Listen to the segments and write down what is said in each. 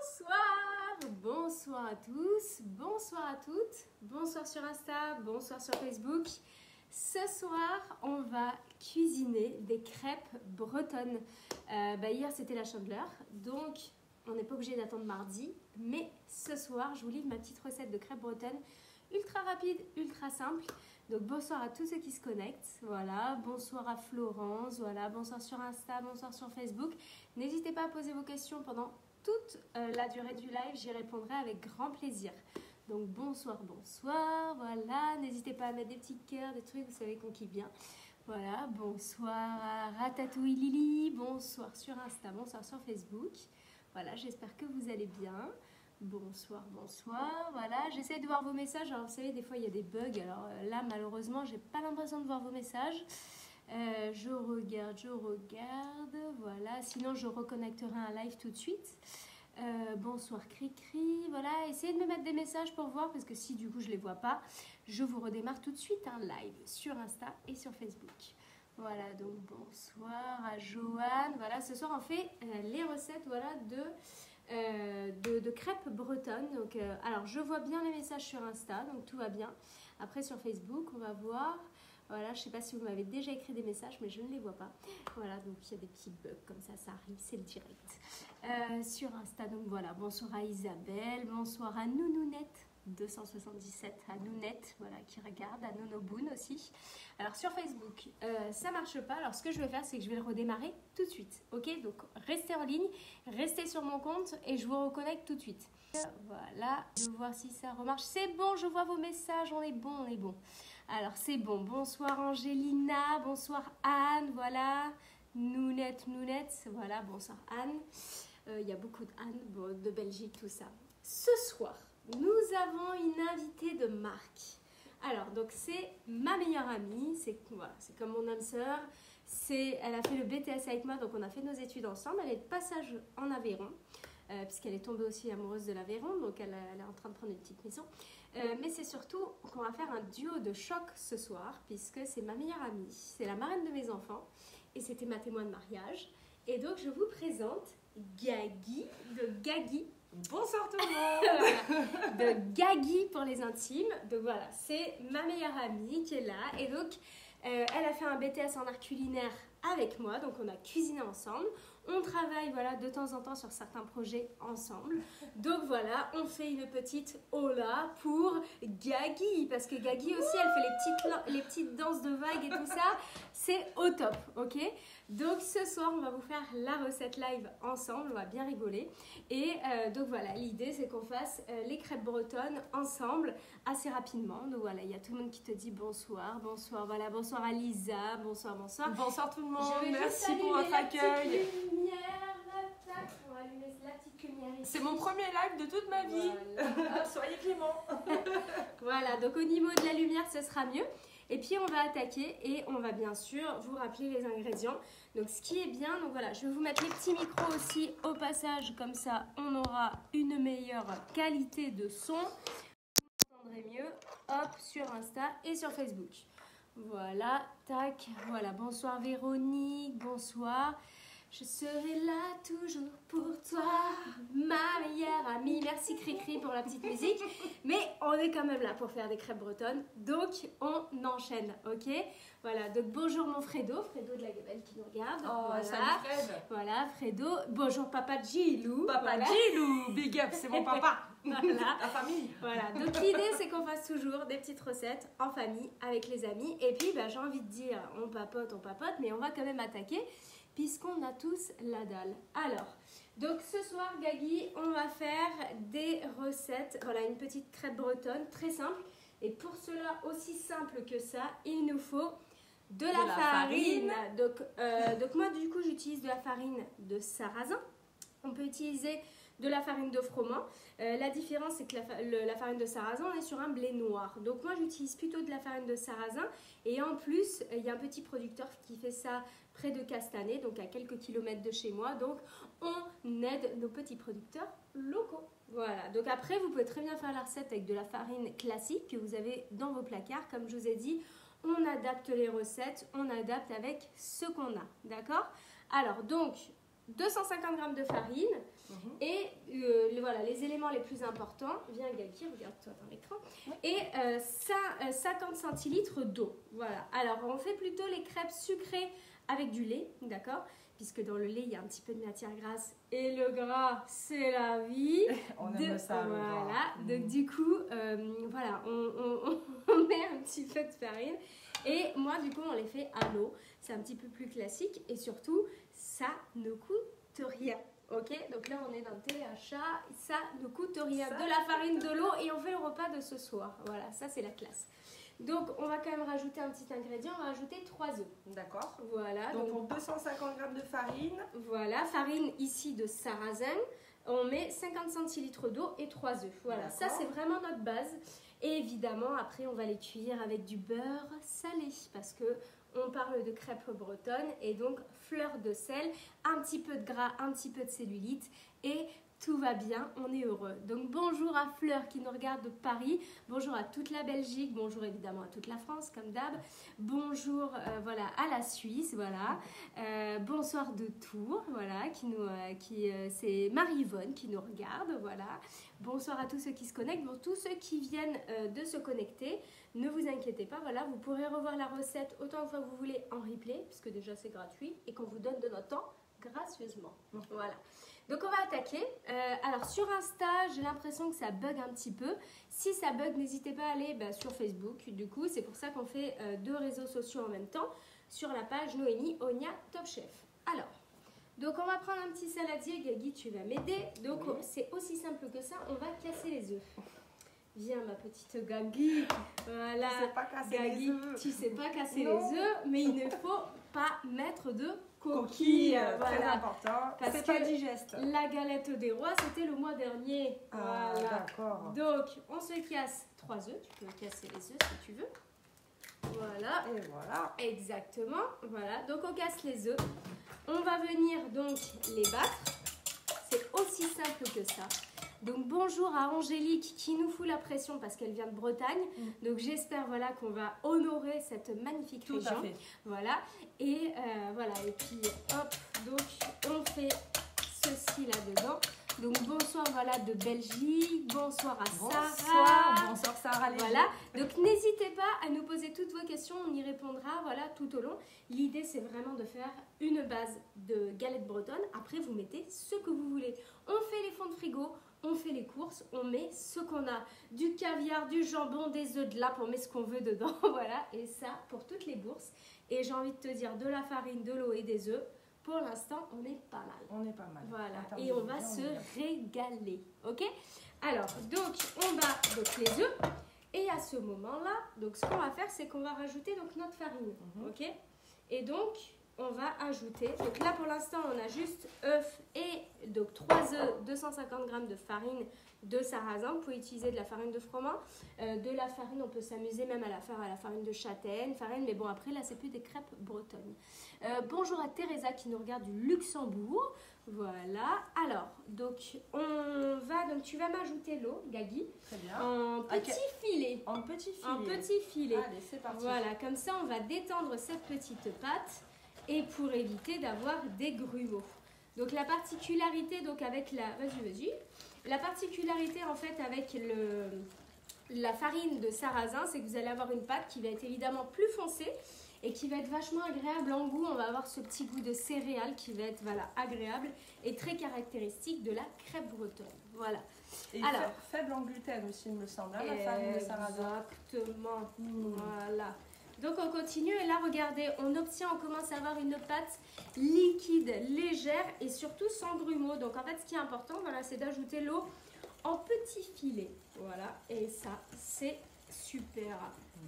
Bonsoir, bonsoir à tous, bonsoir à toutes, bonsoir sur Insta, bonsoir sur Facebook. Ce soir, on va cuisiner des crêpes bretonnes. Hier, c'était la Chandeleur, donc on n'est pas obligé d'attendre mardi. Mais ce soir, je vous livre ma petite recette de crêpes bretonnes, ultra rapide, ultra simple. Donc bonsoir à tous ceux qui se connectent, voilà, bonsoir à Florence, voilà, bonsoir sur Insta, bonsoir sur Facebook. N'hésitez pas à poser vos questions pendant toute la durée du live, j'y répondrai avec grand plaisir. Donc bonsoir, bonsoir, voilà, n'hésitez pas à mettre des petits cœurs, des trucs, vous savez qu'on kiffe bien. Voilà, bonsoir à Ratatouille Lily, bonsoir sur Insta, bonsoir sur Facebook. Voilà, j'espère que vous allez bien. Bonsoir, bonsoir, voilà, j'essaie de voir vos messages, alors vous savez, des fois il y a des bugs, alors là malheureusement j'ai pas l'impression de voir vos messages. Je regarde, voilà, sinon je reconnecterai un live tout de suite. Bonsoir Cricri, voilà, essayez de me mettre des messages pour voir, parce que si du coup je les vois pas, je vous redémarre tout de suite un live sur Insta et sur Facebook. Voilà, donc bonsoir à Joanne, voilà, ce soir on fait les recettes, voilà, de crêpes bretonnes. Donc, alors je vois bien les messages sur Insta, donc tout va bien. Après sur Facebook, on va voir. Voilà, je ne sais pas si vous m'avez déjà écrit des messages, mais je ne les vois pas. Voilà, donc il y a des petits bugs comme ça arrive, c'est le direct. Sur Insta, donc voilà, bonsoir à Isabelle, bonsoir à Nounounette 277, à Nounette, voilà, qui regarde, à Nonoboun aussi. Alors sur Facebook, ça marche pas. Alors ce que je vais faire, c'est que je vais le redémarrer tout de suite. Ok, donc restez en ligne, restez sur mon compte et je vous reconnecte tout de suite. Voilà, je vais voir si ça remarche. C'est bon, je vois vos messages, on est bon, on est bon. Alors c'est bon, bonsoir Angélina, bonsoir Anne, voilà, Nounette, voilà, bonsoir Anne. Il y a beaucoup d'Anne, bon, de Belgique, tout ça. Ce soir, nous avons une invitée de marque. Alors, donc c'est ma meilleure amie, c'est voilà, comme mon âme sœur. Elle a fait le BTS avec moi, donc on a fait nos études ensemble. Elle est de passage en Aveyron, puisqu'elle est tombée aussi amoureuse de l'Aveyron, donc elle est en train de prendre une petite maison. Mais c'est surtout qu'on va faire un duo de choc ce soir, puisque c'est ma meilleure amie, c'est la marraine de mes enfants, et c'était ma témoin de mariage. Et donc je vous présente Gagui, de Gagui. Bonsoir tout le monde. De Gagui pour les intimes. Donc voilà, c'est ma meilleure amie qui est là. Et donc, elle a fait un BTS en art culinaire avec moi. Donc on a cuisiné ensemble. On travaille voilà, de temps en temps sur certains projets ensemble. Donc voilà, on fait une petite hola pour Gagui. Parce que Gagui aussi, elle fait les petites danses de vagues et tout ça. C'est au top, ok? Donc ce soir, on va vous faire la recette live ensemble. On va bien rigoler. Et donc voilà, l'idée, c'est qu'on fasse les crêpes bretonnes ensemble assez rapidement. Donc voilà, il y a tout le monde qui te dit bonsoir, bonsoir. Voilà, bonsoir à Lisa, bonsoir, bonsoir. Bonsoir tout le monde, merci pour votre accueil. On va allumer la petite lumière ici. C'est mon premier live de toute ma vie. Voilà. Soyez clément. Voilà, donc au niveau de la lumière, ce sera mieux. Et puis on va attaquer et on va bien sûr vous rappeler les ingrédients. Donc ce qui est bien, donc voilà, je vais vous mettre les petits micros aussi au passage, comme ça on aura une meilleure qualité de son. Vous m'entendrez mieux, hop, sur Insta et sur Facebook. Voilà, tac, voilà, bonsoir Véronique, bonsoir. Je serai là toujours pour toi, ma meilleure amie. Merci Cricri pour la petite musique. Mais on est quand même là pour faire des crêpes bretonnes. Donc on enchaîne, ok? Voilà, donc bonjour mon Fredo de la Gabelle qui nous regarde. Oh, voilà. salut Fred. Voilà, Fredo. Bonjour Papa Gilou. Papa voilà. Gilou, big up, c'est mon papa. Voilà. La famille. Voilà, donc l'idée c'est qu'on fasse toujours des petites recettes en famille avec les amis. Et puis j'ai envie de dire, on papote, mais on va quand même attaquer, puisqu'on a tous la dalle. Alors, donc ce soir, Gagui, on va faire des recettes. Voilà, une petite crêpe bretonne, très simple. Et pour cela, aussi simple que ça, il nous faut de la farine. Donc moi, du coup, j'utilise de la farine de sarrasin. On peut utiliser de la farine de froment. La différence, c'est que la farine de sarrasin, on est sur un blé noir. Donc moi, j'utilise plutôt de la farine de sarrasin. Et en plus, il y a un petit producteur qui fait ça près de Castanet, donc à quelques kilomètres de chez moi. Donc on aide nos petits producteurs locaux. Voilà, donc après, vous pouvez très bien faire la recette avec de la farine classique que vous avez dans vos placards. Comme je vous ai dit, on adapte les recettes, on adapte avec ce qu'on a. D'accord? Alors, donc, 250 g de farine et voilà, les éléments les plus importants. Viens Gaki, regarde-toi dans l'écran. Et 50 centilitres d'eau. Voilà. Alors on fait plutôt les crêpes sucrées avec du lait, d'accord? Puisque dans le lait, il y a un petit peu de matière grasse. Et le gras, c'est la vie. On aime ça, le gras. Voilà. Donc du coup, voilà, on met un petit peu de farine. Et moi, du coup, on les fait à l'eau. C'est un petit peu plus classique. Et surtout, ça ne coûte rien. Ok, donc là on est dans le téléachat, ça ne coûte rien, de la farine, de l'eau et on fait le repas de ce soir. Voilà, ça c'est la classe. Donc on va quand même rajouter un petit ingrédient, on va rajouter 3 œufs. D'accord. Voilà. Donc pour 250 g de farine. Voilà, farine ici de sarrasin, on met 50 centilitres d'eau et 3 œufs. Voilà, ça c'est vraiment notre base. Et évidemment après on va les cuire avec du beurre salé parce que on parle de crêpes bretonnes et donc fleur de sel, un petit peu de gras, un petit peu de cellulite et tout va bien, on est heureux. Donc bonjour à Fleur qui nous regarde de Paris, bonjour à toute la Belgique, bonjour évidemment à toute la France comme d'hab, bonjour voilà, à la Suisse, voilà, bonsoir de Tours, voilà, c'est Marie-Yvonne qui nous regarde, voilà, bonsoir à tous ceux qui se connectent, pour tous ceux qui viennent de se connecter, ne vous inquiétez pas, voilà, vous pourrez revoir la recette autant de fois que vous voulez en replay, puisque déjà c'est gratuit et qu'on vous donne de notre temps gracieusement, voilà. Donc on va attaquer. Alors sur Insta, j'ai l'impression que ça bug un petit peu. Si ça bug, n'hésitez pas à aller sur Facebook. Du coup, c'est pour ça qu'on fait 2 réseaux sociaux en même temps sur la page Noémie Onia Top Chef. Alors, donc on va prendre un petit saladier. Gagui, tu vas m'aider. Donc oui. C'est aussi simple que ça. On va casser les œufs. Viens ma petite Gagui. Voilà. Tu sais pas casser Gagui, les œufs. tu sais pas casser les œufs, mais il ne faut pas mettre de coquilles, très important, parce c'est que pas digeste. La galette des rois, c'était le mois dernier. Ah, voilà. D'accord. Donc, on se casse 3 œufs. Tu peux casser les œufs si tu veux. Voilà. Et voilà. Exactement. Voilà. Donc, on casse les œufs. On va venir donc les battre. C'est aussi simple que ça. Donc bonjour à Angélique qui nous fout la pression parce qu'elle vient de Bretagne. Donc j'espère voilà qu'on va honorer cette magnifique région. Tout à fait. Voilà. Et voilà. Et puis hop, donc on fait ceci là-dedans. Donc bonsoir voilà de Belgique, bonsoir à Sarah. Bonsoir Sarah. Voilà. Donc n'hésitez pas à nous poser toutes vos questions, on y répondra voilà tout au long. L'idée c'est vraiment de faire une base de galettes bretonnes. Après vous mettez ce que vous voulez. On fait les fonds de frigo. On fait les courses, on met ce qu'on a, du caviar, du jambon, des œufs de lappe, on met ce qu'on veut dedans, voilà, et ça pour toutes les bourses. Et j'ai envie de te dire de la farine, de l'eau et des œufs, pour l'instant on est pas mal. On est pas mal. Voilà, et on va se régaler, ok? Alors, donc on bat donc, les œufs, et à ce moment-là, donc ce qu'on va faire, c'est qu'on va rajouter donc notre farine, ok? Et donc, on va ajouter, donc là pour l'instant on a juste œufs et donc 3 œufs, 250 g de farine de sarrasin, vous pouvez utiliser de la farine de froment, de la farine, on peut s'amuser même à la faire à la farine de châtaigne, mais bon après là c'est plus des crêpes bretonnes. Bonjour à Teresa qui nous regarde du Luxembourg, voilà, alors donc tu vas m'ajouter l'eau, Gagui, très bien. En petit filet. En petit filet. En petit filet. Allez, c'est parti. Voilà, comme ça on va détendre cette petite pâte. Et pour éviter d'avoir des grumeaux. Donc la particularité donc avec la particularité en fait avec la farine de sarrasin, c'est que vous allez avoir une pâte qui va être évidemment plus foncée et qui va être vachement agréable en goût. On va avoir ce petit goût de céréales qui va être agréable et très caractéristique de la crêpe bretonne. Voilà. Et alors, faible en gluten aussi, il me semble, la farine de sarrasin. Exactement. Voilà. Donc on continue et là regardez, on commence à avoir une pâte liquide, légère et surtout sans grumeaux. Donc en fait ce qui est important, voilà, c'est d'ajouter l'eau en petits filets. Voilà, et ça c'est super.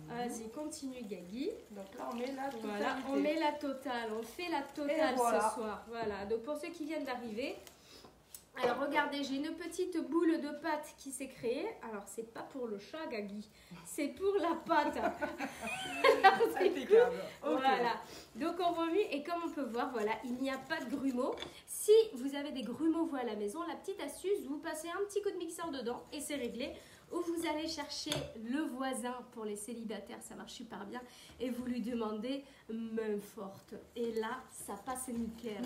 Vas-y, continue Gagui. Donc là on met la totale. Voilà, on met la totale, on fait la totale ce soir. Voilà, donc pour ceux qui viennent d'arriver. Alors regardez, j'ai une petite boule de pâte qui s'est créée. Alors c'est pas pour le chat Gagui, c'est pour la pâte. Impeccable. Voilà. Donc on remue et comme on peut voir, voilà, il n'y a pas de grumeaux. Si vous avez des grumeaux vous à la maison, la petite astuce, vous passez un petit coup de mixeur dedans et c'est réglé. où vous allez chercher le voisin pour les célibataires, ça marche super bien, et vous lui demandez main forte. Et là, ça passe nickel.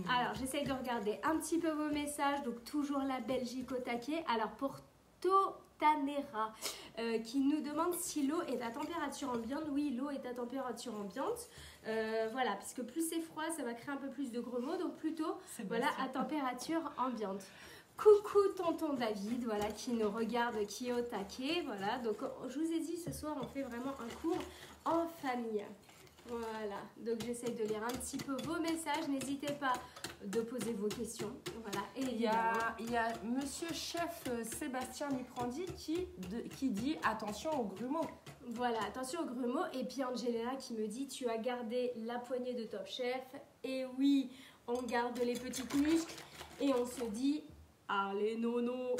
Alors, j'essaye de regarder un petit peu vos messages, donc toujours la Belgique au taquet. Alors, pour Tanera qui nous demande si l'eau est à température ambiante. Oui, l'eau est à température ambiante. Voilà, puisque plus c'est froid, ça va créer un peu plus de gros mots. Donc plutôt, voilà, à température ambiante. Coucou tonton David, voilà, qui nous regarde, qui est au taquet. Voilà, donc je vous ai dit, ce soir, on fait vraiment un cours en famille. Voilà, donc j'essaye de lire un petit peu vos messages. N'hésitez pas de poser vos questions. Voilà, et il y a Monsieur Chef Sébastien Miprandi qui dit attention aux grumeaux. Voilà, attention aux grumeaux. Et puis Angela qui me dit tu as gardé la poignée de Top Chef. Et oui, on garde les petites muscles et on se dit allez nono.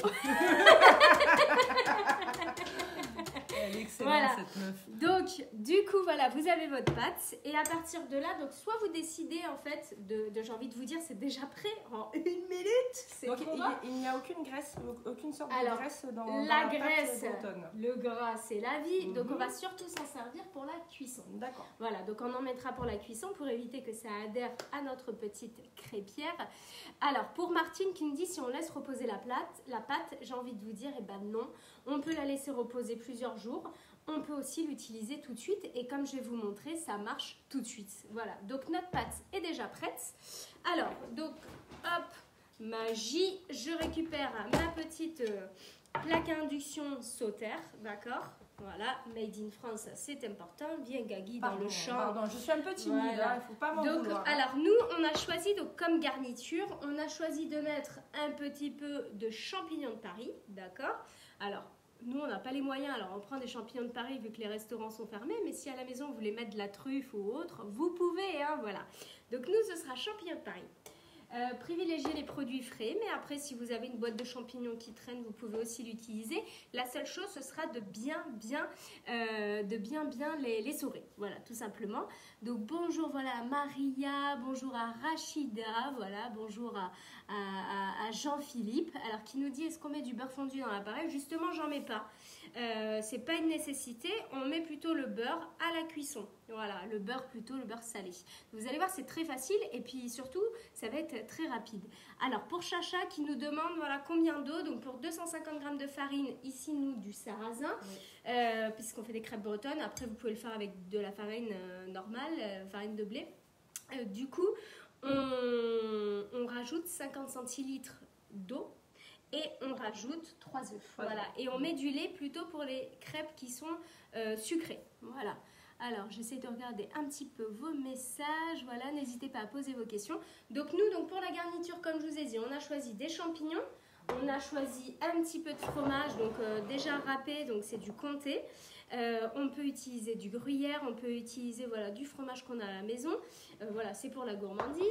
Elle est excellente, voilà. cette meuf. Donc, du coup, voilà, vous avez votre pâte. Et à partir de là, donc soit vous décidez, en fait, j'ai envie de vous dire, c'est déjà prêt en 1 minute. Donc, il n'y a aucune graisse, aucune sorte de graisse dans la la graisse, pâte bretonne. Le gras, c'est la vie. Donc, on va surtout s'en servir pour la cuisson. D'accord. Voilà, donc on en mettra pour la cuisson pour éviter que ça adhère à notre petite crêpière. Alors, pour Martine qui nous dit si on laisse reposer la pâte, j'ai envie de vous dire, eh ben non. On peut la laisser reposer plusieurs jours. On peut aussi l'utiliser tout de suite. Et comme je vais vous montrer, ça marche tout de suite. Voilà, donc notre pâte est déjà prête. Alors, donc, hop, magie. Je récupère ma petite plaque à induction Sauterre, d'accord? Voilà, made in France, c'est important. Viens Gagui dans le champ. Pardon, je suis un peu timide, voilà. Il ne faut pas m'en vouloir. Alors nous, on a choisi, donc, comme garniture, on a choisi de mettre un petit peu de champignons de Paris, d'accord? Alors, nous, on n'a pas les moyens, alors on prend des champignons de Paris vu que les restaurants sont fermés, mais si à la maison, vous voulez mettre de la truffe ou autre, vous pouvez, hein, voilà. Donc nous, ce sera champignons de Paris. Privilégiez les produits frais, mais après si vous avez une boîte de champignons qui traîne, vous pouvez aussi l'utiliser. La seule chose, ce sera de bien les saurer, voilà, tout simplement. Donc bonjour, voilà, à Maria, bonjour à Rachida, voilà, bonjour à Jean-Philippe, alors qui nous dit est-ce qu'on met du beurre fondu dans l'appareil? Justement, j'en mets pas. C'est pas une nécessité, on met plutôt le beurre à la cuisson. Voilà, le beurre plutôt, le beurre salé. Vous allez voir, c'est très facile et puis surtout, ça va être très rapide. Alors, pour Chacha qui nous demande voilà, combien d'eau, donc pour 250 g de farine, ici nous du sarrasin, oui. Puisqu'on fait des crêpes bretonnes. Après, vous pouvez le faire avec de la farine normale, farine de blé. Du coup, on rajoute 50 centilitres d'eau. Et on rajoute 3 œufs. Voilà. Et on met du lait plutôt pour les crêpes qui sont sucrées. Voilà. Alors, j'essaie de regarder un petit peu vos messages. Voilà, n'hésitez pas à poser vos questions. Donc, nous, pour la garniture, comme je vous ai dit, on a choisi des champignons. On a choisi un petit peu de fromage, donc déjà râpé, donc c'est du comté. On peut utiliser du gruyère, on peut utiliser voilà, du fromage qu'on a à la maison. Voilà, c'est pour la gourmandise.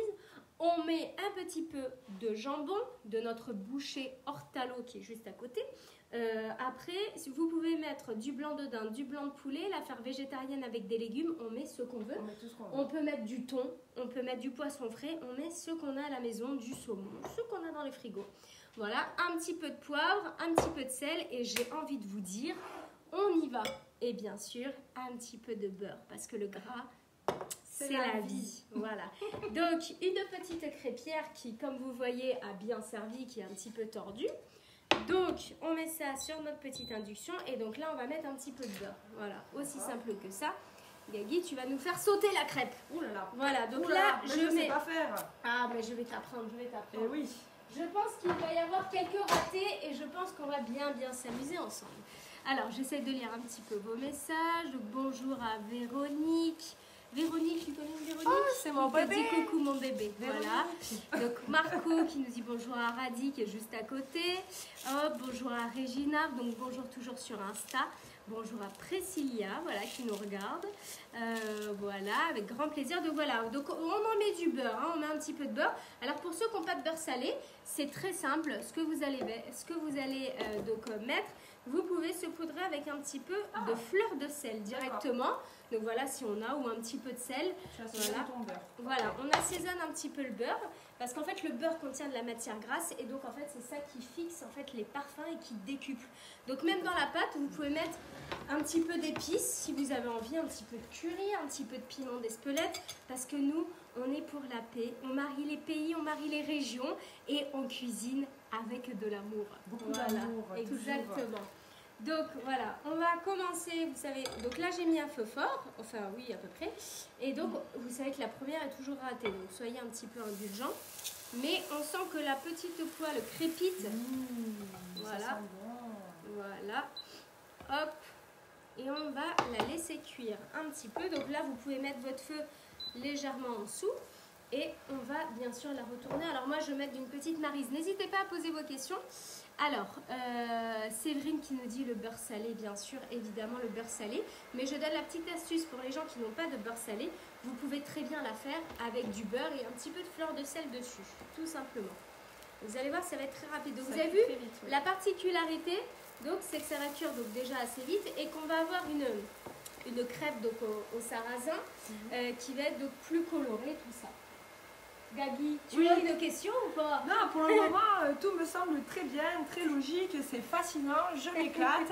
On met un petit peu de jambon de notre boucher Ortalo qui est juste à côté. Après, vous pouvez mettre du blanc de dinde, du blanc de poulet, la faire végétarienne avec des légumes, on met ce qu'on veut. On peut mettre du thon, on peut mettre du poisson frais, on met ce qu'on a à la maison, du saumon, ce qu'on a dans les frigos. Voilà, un petit peu de poivre, un petit peu de sel et j'ai envie de vous dire, on y va. Et bien sûr, un petit peu de beurre parce que le gras... C'est la vie. Voilà. Donc, une petite crêpière qui, comme vous voyez, a bien servi, qui est un petit peu tordue. Donc, on met ça sur notre petite induction. Et donc là, on va mettre un petit peu de beurre. Voilà, aussi simple que ça. Gagui, tu vas nous faire sauter la crêpe. Ouh là là. Voilà, donc là, je sais pas faire. Ah, mais je vais t'apprendre, Eh oui. Je pense qu'il va y avoir quelques ratés et je pense qu'on va bien s'amuser ensemble. Alors, j'essaie de lire un petit peu vos messages. Donc, bonjour à Véronique. Véronique, tu connais Véronique? Oh, c'est mon bébé. Dit coucou mon bébé. Voilà. Donc Marco qui nous dit bonjour à Radi qui est juste à côté. Hop, bonjour à Regina. Donc bonjour toujours sur Insta. Bonjour à Priscilla, voilà, qui nous regarde. Voilà, avec grand plaisir. Donc voilà, donc on en met du beurre, hein, on met un petit peu de beurre. Alors pour ceux qui n'ont pas de beurre salé, c'est très simple. Ce que vous allez mettre, vous pouvez saupoudrer avec un petit peu de fleur de sel directement. Donc voilà, si on a, ou un petit peu de sel. Tu assaisonnes ton beurre. Voilà, on assaisonne un petit peu le beurre. Parce qu'en fait, le beurre contient de la matière grasse et donc en fait, c'est ça qui fixe en fait les parfums et qui décuple. Donc même dans la pâte, vous pouvez mettre un petit peu d'épices si vous avez envie, un petit peu de curry, un petit peu de piment d'Espelette, parce que nous, on est pour la paix. On marie les pays, on marie les régions et on cuisine avec de l'amour. Beaucoup d'amour. Exactement. Donc voilà, on va commencer, vous savez, donc là j'ai mis un feu fort, enfin oui à peu près, et donc vous savez que la première est toujours ratée, donc soyez un petit peu indulgents, mais on sent que la petite poêle crépite, voilà, Ça sent bon. voilà, hop, et on va la laisser cuire un petit peu, donc là vous pouvez mettre votre feu légèrement en dessous, et on va bien sûr la retourner. Alors moi je vais mettre d'une petite maryse, n'hésitez pas à poser vos questions. Alors, Séverine qui nous dit le beurre salé, bien sûr, évidemment le beurre salé. Mais je donne la petite astuce pour les gens qui n'ont pas de beurre salé. Vous pouvez très bien la faire avec du beurre et un petit peu de fleur de sel dessus, tout simplement. Vous allez voir, ça va être très rapide. Donc, vous avez vu, la particularité, donc, c'est que ça va cuire donc, déjà assez vite et qu'on va avoir une crêpe donc, au sarrasin qui va être donc, plus colorée, tout ça. Gagui, tu as une question ou pas? Non, pour le moment, tout me semble très bien, très logique, c'est fascinant, je m'éclate.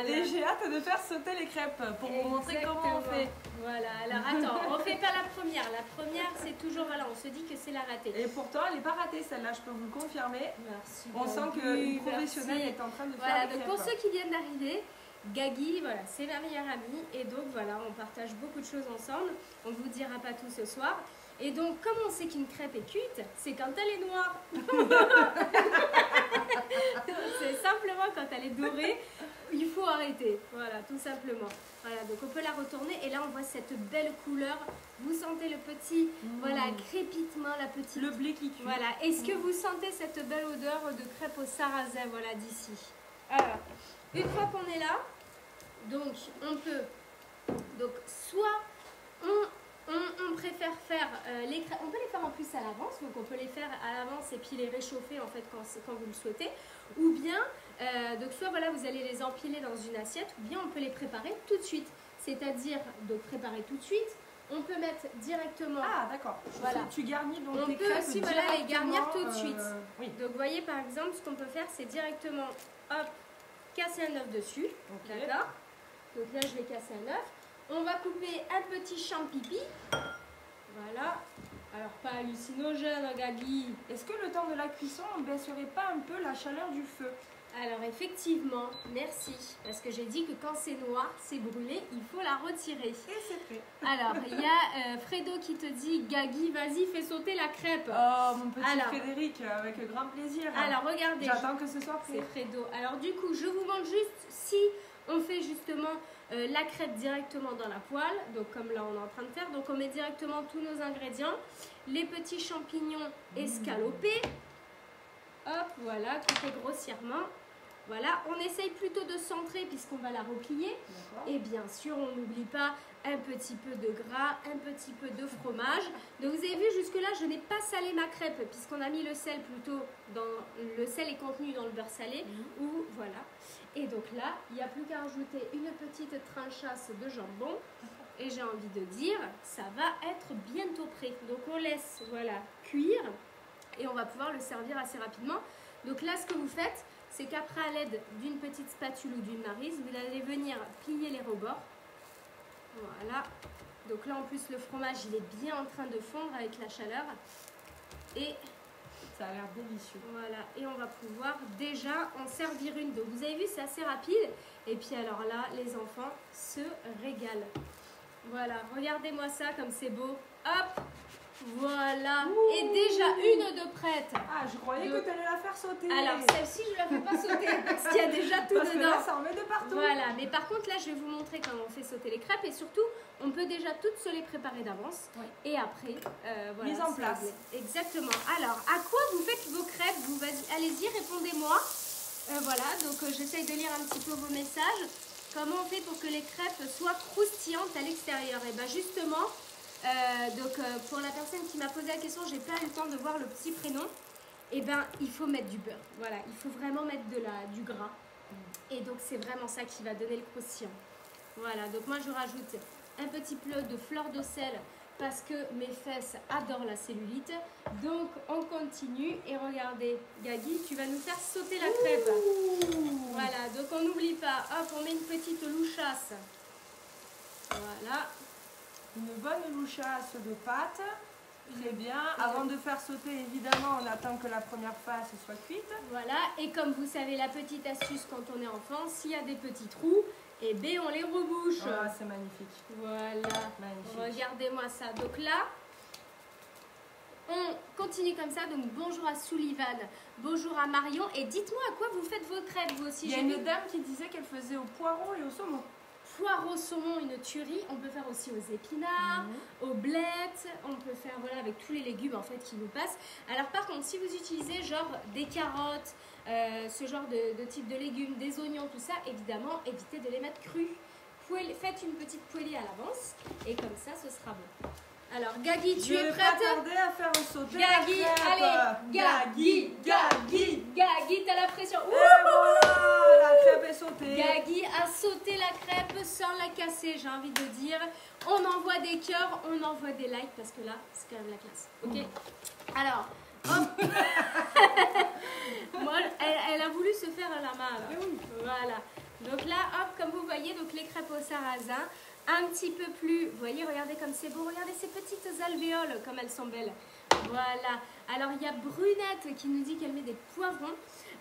Et j'ai hâte de faire sauter les crêpes pour vous montrer comment on fait. Voilà, alors attends, on ne fait pas la première. La première, c'est toujours, voilà, on se dit que c'est la ratée. Et pourtant, elle n'est pas ratée celle-là, je peux vous le confirmer. Merci. On sent qu'une professionnelle est en train de faire des crêpes. Donc pour ceux qui viennent d'arriver, Gagui, voilà, c'est ma meilleure amie et donc voilà, on partage beaucoup de choses ensemble. On ne vous dira pas tout ce soir. Et donc, comme on sait qu'une crêpe est cuite, c'est quand elle est noire. C'est simplement quand elle est dorée, il faut arrêter. Voilà, tout simplement. Voilà, donc on peut la retourner et là on voit cette belle couleur. Vous sentez le petit, voilà, crépitement, la petite. Le blé qui cuit. Voilà. Est-ce que vous sentez cette belle odeur de crêpe au sarrasin, voilà, d'ici? Alors, une fois qu'on est là, donc on peut, donc soit on préfère faire les crêpes, on peut les faire en plus à l'avance, donc on peut les faire à l'avance et puis les réchauffer en fait quand vous le souhaitez, ou bien, donc soit voilà vous allez les empiler dans une assiette, ou bien on peut les préparer tout de suite, c'est-à-dire donc préparer tout de suite. On peut mettre directement. Ah d'accord. Voilà. Tu garnis donc on tes peut crêpes aussi voilà, les garnir tout de suite. Oui. Donc vous voyez par exemple ce qu'on peut faire c'est directement hop casser un œuf dessus. Okay. D'accord. Donc là je vais casser un œuf. On va couper un petit champipi. Voilà. Alors pas hallucinogène, Gagui. Est-ce que le temps de la cuisson ne baisserait pas un peu la chaleur du feu? Alors effectivement, merci. Parce que j'ai dit que quand c'est noir, c'est brûlé, il faut la retirer. Et c'est fait. Alors, il y a Fredo qui te dit, Gagui, vas-y, fais sauter la crêpe. Oh, mon petit Frédéric, avec grand plaisir. Alors, regardez. J'attends que ce soit fait. C'est Fredo. Alors, du coup, je vous montre juste si on fait justement la crêpe directement dans la poêle. Donc, comme là, on est en train de faire. Donc, on met directement tous nos ingrédients. Les petits champignons escalopés. Hop, voilà, coupés grossièrement. Voilà, on essaye plutôt de centrer puisqu'on va la replier. Et bien sûr, on n'oublie pas un petit peu de gras, un petit peu de fromage. Donc vous avez vu, jusque-là, je n'ai pas salé ma crêpe puisqu'on a mis le sel plutôt dans... Le sel est contenu dans le beurre salé. Ou voilà. Et donc là, il n'y a plus qu'à rajouter une petite tranchasse de jambon. Et j'ai envie de dire, ça va être bientôt prêt. Donc on laisse, voilà, cuire. Et on va pouvoir le servir assez rapidement. Donc là, ce que vous faites, c'est qu'après, à l'aide d'une petite spatule ou d'une maryse, vous allez venir plier les rebords. Voilà. Donc là, en plus, le fromage, il est bien en train de fondre avec la chaleur. Et ça a l'air délicieux. Voilà. Et on va pouvoir déjà en servir une. Donc vous avez vu, c'est assez rapide. Et puis alors là, les enfants se régalent. Voilà. Regardez-moi ça, comme c'est beau. Hop! Voilà. Ouh. Et déjà une de prête. Ah, je croyais que tu allais la faire sauter. Alors celle-ci, je ne la fais pas sauter parce qu'il y a déjà tout parce dedans. Que là, ça en met de partout. Voilà. Mais par contre, là, je vais vous montrer comment on fait sauter les crêpes. Et surtout, on peut déjà toutes se les préparer d'avance. Oui. Et après, voilà. Mise en place. Exactement. Alors, à quoi vous faites vos crêpes? Vous allez-y, répondez-moi. Voilà. Donc, j'essaye de lire un petit peu vos messages. Comment on fait pour que les crêpes soient croustillantes à l'extérieur? Et bien justement... pour la personne qui m'a posé la question, j'ai pas eu le temps de voir le petit prénom. Et ben, il faut mettre du beurre. Voilà, il faut vraiment mettre du gras. Et donc, c'est vraiment ça qui va donner le croustillant. Voilà, donc moi, je rajoute un petit peu de fleur de sel parce que mes fesses adorent la cellulite. Donc on continue et regardez, Gagui, tu vas nous faire sauter la crêpe. Voilà, donc on n'oublie pas, hop, on met une petite louchasse. Voilà. Une bonne louchasse de pâte. Très bien. Avant de faire sauter, évidemment, on attend que la première face soit cuite. Voilà, et comme vous savez, la petite astuce quand on est enfant, s'il y a des petits trous, eh bien on les rebouche. Ah, c'est magnifique. Voilà. Magnifique. Regardez-moi ça. Donc là, on continue comme ça. Donc bonjour à Sullivan, bonjour à Marion. Et dites-moi à quoi vous faites vos crêpes, vous aussi. Il y a une dame qui disait qu'elle faisait au poireau et au saumon. Poireau saumon, une tuerie. On peut faire aussi aux épinards, aux blettes. On peut faire voilà avec tous les légumes en fait qui nous passent. Alors par contre, si vous utilisez genre des carottes, ce genre de type de légumes, des oignons, tout ça, évidemment, évitez de les mettre crus. Faites une petite poêlée à l'avance et comme ça, ce sera bon. Alors Gagui, tu es prête? Je vais pas tarder à faire sauter Gagui, la crêpe. allez, Gagui, t'as la pression. Et voilà, la crêpe est sautée. Gagui a sauté la crêpe sans la casser, j'ai envie de dire. On envoie des cœurs, on envoie des likes parce que là, c'est quand même la classe. Ok. Alors, hop. Moi, elle a voulu se faire la main. Là. Voilà. Donc là, hop, comme vous voyez, donc les crêpes au sarrasin, un petit peu plus. Vous voyez, regardez comme c'est beau. Regardez ces petites alvéoles, comme elles sont belles. Voilà. Alors, il y a Brunette qui nous dit qu'elle met des poivrons.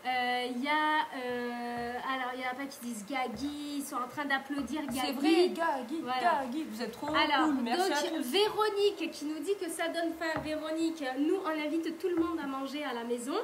Il y en a pas qui disent Gagui, ils sont en train d'applaudir Gagui. C'est vrai, Gagui, voilà. Gagui, vous êtes trop Alors, cool, merci donc, à tous. Véronique qui nous dit que ça donne faim. Véronique, nous on invite tout le monde à manger à la maison.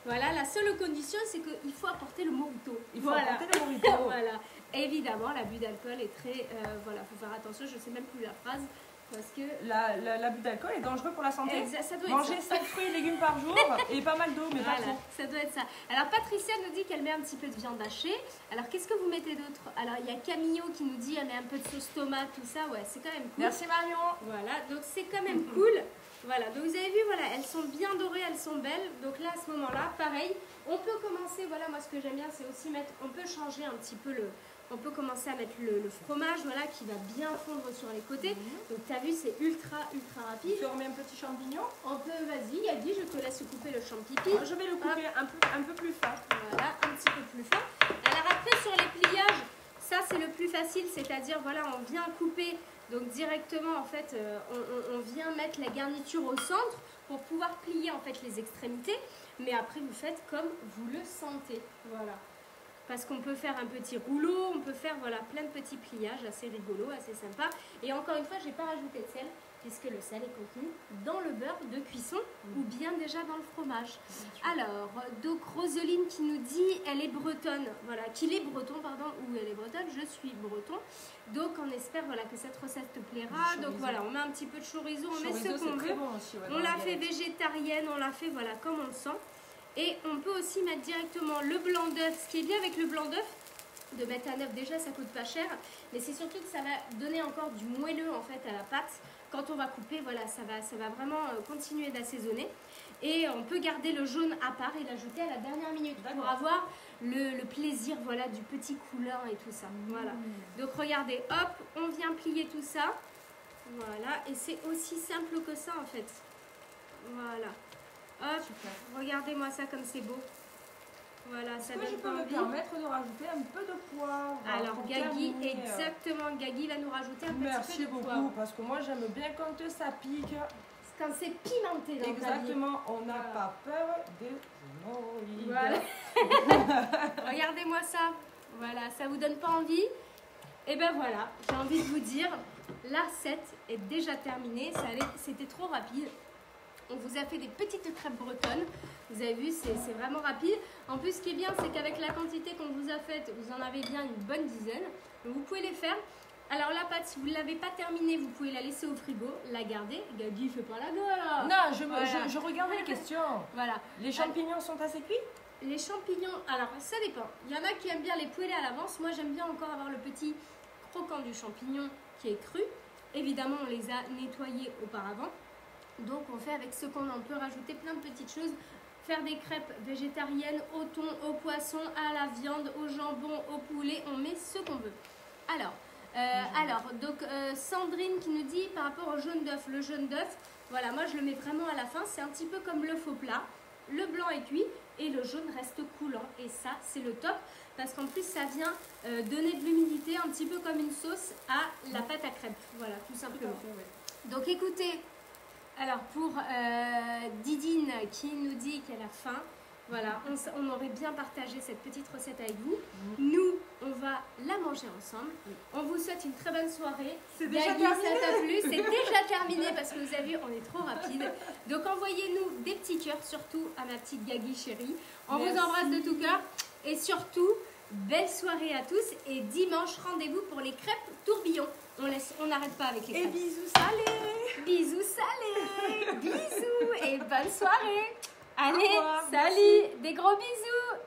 Voilà, la seule condition c'est qu'il faut apporter le mojito. Il faut voilà. apporter le mojito. Voilà. Évidemment, l'abus d'alcool est très... voilà, il faut faire attention, je ne sais même plus la phrase. Parce que l'abus d'alcool est dangereux pour la santé. Ça doit Manger être ça. 5 fruits et légumes par jour et pas mal d'eau, mais voilà, pas trop. ça doit être ça. Alors Patricia nous dit qu'elle met un petit peu de viande hachée. Alors qu'est-ce que vous mettez d'autre? Alors il y a Camillo qui nous dit elle met un peu de sauce tomate, tout ça. Ouais, c'est quand même cool. Merci Marion. Voilà, donc c'est quand même cool. Voilà, donc vous avez vu, voilà, elles sont bien dorées, elles sont belles. Donc là, à ce moment-là, pareil, on peut commencer, voilà, moi ce que j'aime bien, c'est aussi mettre, on peut changer un petit peu on peut commencer à mettre le fromage, voilà, qui va bien fondre sur les côtés. Donc tu as vu, c'est ultra rapide. Tu remets un petit champignon? On peut, vas-y, Yadi, je te laisse couper le champipi. Je vais le couper un peu plus fin. Voilà, un petit peu plus fin. Alors après, sur les pliages, ça c'est le plus facile, c'est-à-dire, voilà, on vient couper. Donc directement, en fait, on vient mettre la garniture au centre pour pouvoir plier, en fait, les extrémités. Mais après, vous faites comme vous le sentez. Voilà. Parce qu'on peut faire un petit rouleau, on peut faire, voilà, plein de petits pliages assez rigolos, assez sympas. Et encore une fois, je n'ai pas rajouté de sel, puisque le sel est contenu dans le beurre de cuisson ou bien déjà dans le fromage. Alors, donc Roseline qui nous dit, elle est bretonne, voilà, qu'il est breton, pardon, ou elle est bretonne, je suis breton. Donc on espère, voilà, que cette recette te plaira. Donc voilà, on met un petit peu de chorizo, on met ce qu'on veut. Bon aussi, ouais, on la fait végétarienne, on la fait, voilà, comme on le sent. Et on peut aussi mettre directement le blanc d'œuf. Ce qui est bien avec le blanc d'œuf, de mettre un œuf, déjà ça coûte pas cher, mais c'est surtout que ça va donner encore du moelleux en fait à la pâte. Quand on va couper, voilà, ça va vraiment continuer d'assaisonner. Et on peut garder le jaune à part et l'ajouter à la dernière minute pour avoir le plaisir, voilà, du petit coulant et tout ça. Voilà. Donc regardez, hop, on vient plier tout ça. Voilà, et c'est aussi simple que ça en fait. Voilà. Hop, regardez-moi ça comme c'est beau. Voilà, ça donne je peux me permettre de rajouter un peu de poivre. Alors Gagui, exactement, Gagui va nous rajouter un petit peu de poivre. Merci beaucoup, parce que moi j'aime bien quand ça pique. Quand c'est pimenté dans exactement, on n'a pas peur des hémorroïdes. Voilà. Regardez-moi ça. Voilà, ça vous donne pas envie? Et ben voilà, j'ai envie de vous dire, la recette est déjà terminée. C'était trop rapide. On vous a fait des petites crêpes bretonnes. Vous avez vu, c'est vraiment rapide. En plus, ce qui est bien, c'est qu'avec la quantité qu'on vous a faite, vous en avez bien une bonne dizaine. Donc, vous pouvez les faire. Alors, la pâte, si vous ne l'avez pas terminée, vous pouvez la laisser au frigo, la garder. Gagui, fais pas la gueule. Non, je regardais les questions. Voilà. Les champignons sont assez cuits? Les champignons, alors ça dépend. Il y en a qui aiment bien les poêler à l'avance. Moi, j'aime bien encore avoir le petit croquant du champignon qui est cru. Évidemment, on les a nettoyés auparavant. Donc on fait avec ce qu'on en peut rajouter plein de petites choses. Faire des crêpes végétariennes au thon, au poisson, à la viande, au jambon, au poulet. On met ce qu'on veut. Alors, Alors, donc Sandrine qui nous dit par rapport au jaune d'œuf, le jaune d'œuf, voilà, moi je le mets vraiment à la fin, c'est un petit peu comme l'œuf au plat, le blanc est cuit et le jaune reste coulant et ça c'est le top parce qu'en plus ça vient donner de l'humidité un petit peu comme une sauce à la pâte à crêpes, voilà, tout simplement. Tout à fait, oui. Donc écoutez, alors pour Didine qui nous dit qu'elle a faim, voilà, on aurait bien partagé cette petite recette avec vous. Nous, on va la manger ensemble. On vous souhaite une très bonne soirée. C'est déjà Gagui, terminé. ça t'a plu? C'est déjà terminé parce que vous avez vu, on est trop rapide. Donc envoyez-nous des petits cœurs, surtout à ma petite Gagui chérie. On Merci. vous embrasse de tout cœur. Et surtout, belle soirée à tous. Et dimanche, rendez-vous pour les crêpes tourbillons. On n'arrête pas avec les Et crêpes. bisous salés. Bisous salés. Bisous et bonne soirée. Allez, revoir, salut, des gros bisous.